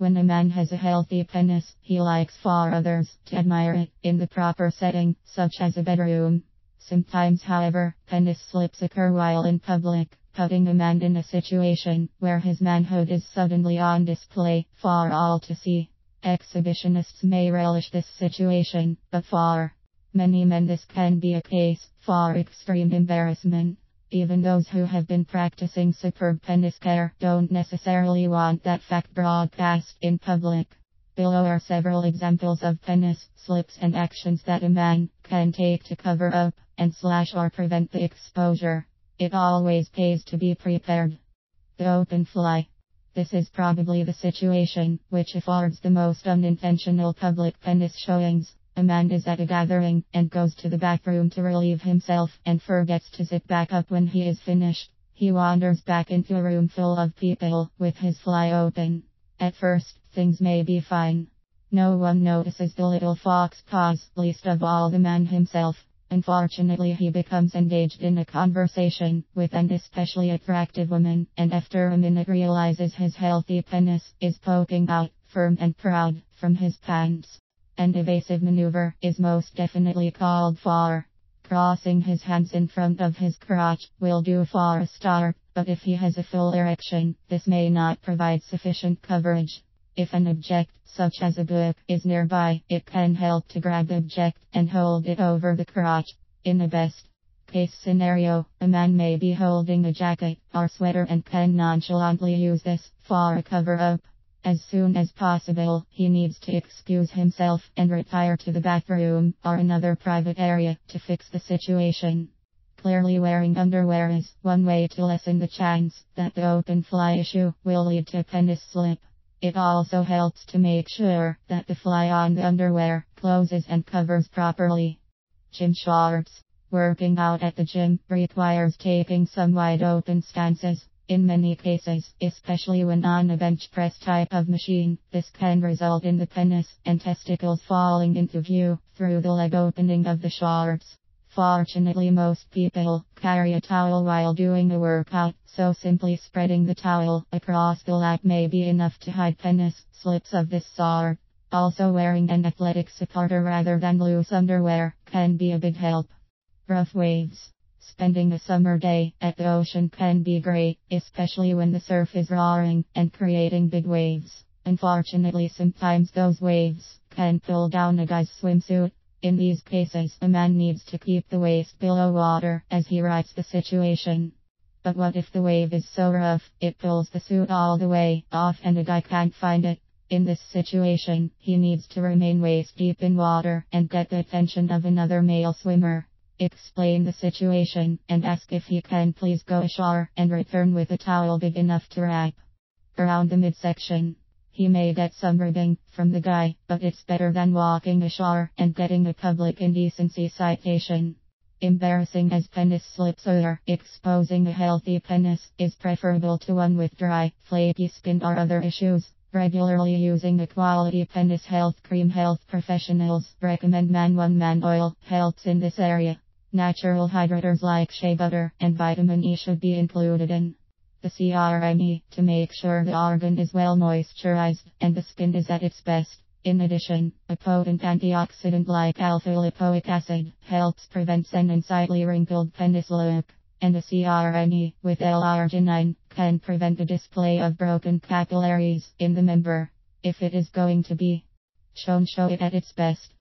When a man has a healthy penis, he likes for others to admire it in the proper setting, such as a bedroom. Sometimes, however, penis slips occur while in public, putting a man in a situation where his manhood is suddenly on display for all to see. Exhibitionists may relish this situation, but for many men this can be a case for extreme embarrassment. Even those who have been practicing superb penis care don't necessarily want that fact broadcast in public. Below are several examples of penis slips and actions that a man can take to cover up and slash or prevent the exposure. It always pays to be prepared. The open fly. This is probably the situation which affords the most unintentional public penis showings. A man is at a gathering and goes to the back room to relieve himself and forgets to zip back up when he is finished. He wanders back into a room full of people with his fly open. At first, things may be fine. No one notices the little fox paws, least of all the man himself. Unfortunately, he becomes engaged in a conversation with an especially attractive woman, and after a minute realizes his healthy penis is poking out, firm and proud, from his pants. An evasive maneuver is most definitely called for. Crossing his hands in front of his crotch will do for a start, but if he has a full erection, this may not provide sufficient coverage. If an object, such as a book, is nearby, it can help to grab the object and hold it over the crotch. In the best case scenario, a man may be holding a jacket or sweater and can nonchalantly use this for a cover-up. As soon as possible, he needs to excuse himself and retire to the bathroom or another private area to fix the situation. Clearly, wearing underwear is one way to lessen the chance that the open fly issue will lead to penis slip. It also helps to make sure that the fly on the underwear closes and covers properly. Gym shorts. Working out at the gym requires taking some wide open stances. In many cases, especially when on a bench press type of machine, this can result in the penis and testicles falling into view through the leg opening of the shorts. Fortunately, most people carry a towel while doing a workout, so simply spreading the towel across the lap may be enough to hide penis slips of this sort. Also, wearing an athletic supporter rather than loose underwear can be a big help. Rough waves. Spending a summer day at the ocean can be great, especially when the surf is roaring and creating big waves. Unfortunately, sometimes those waves can pull down a guy's swimsuit. In these cases, a man needs to keep the waist below water as he rights the situation. But what if the wave is so rough, it pulls the suit all the way off and a guy can't find it? In this situation, he needs to remain waist deep in water and get the attention of another male swimmer. Explain the situation and ask if he can please go ashore and return with a towel big enough to wrap around the midsection. He may get some ribbing from the guy, but it's better than walking ashore and getting a public indecency citation. Embarrassing as penis slips are, exposing a healthy penis is preferable to one with dry, flaky skin or other issues. Regularly using a quality penis health cream. Health professionals recommend Man 1 Man Oil helps in this area. Natural hydrators like shea butter and vitamin E should be included in the CRME to make sure the organ is well moisturized and the skin is at its best. In addition, a potent antioxidant like alpha-lipoic acid helps prevent an unsightly wrinkled penis look. And a CRME with L-arginine can prevent the display of broken capillaries in the member. If it is going to be shown, show it at its best.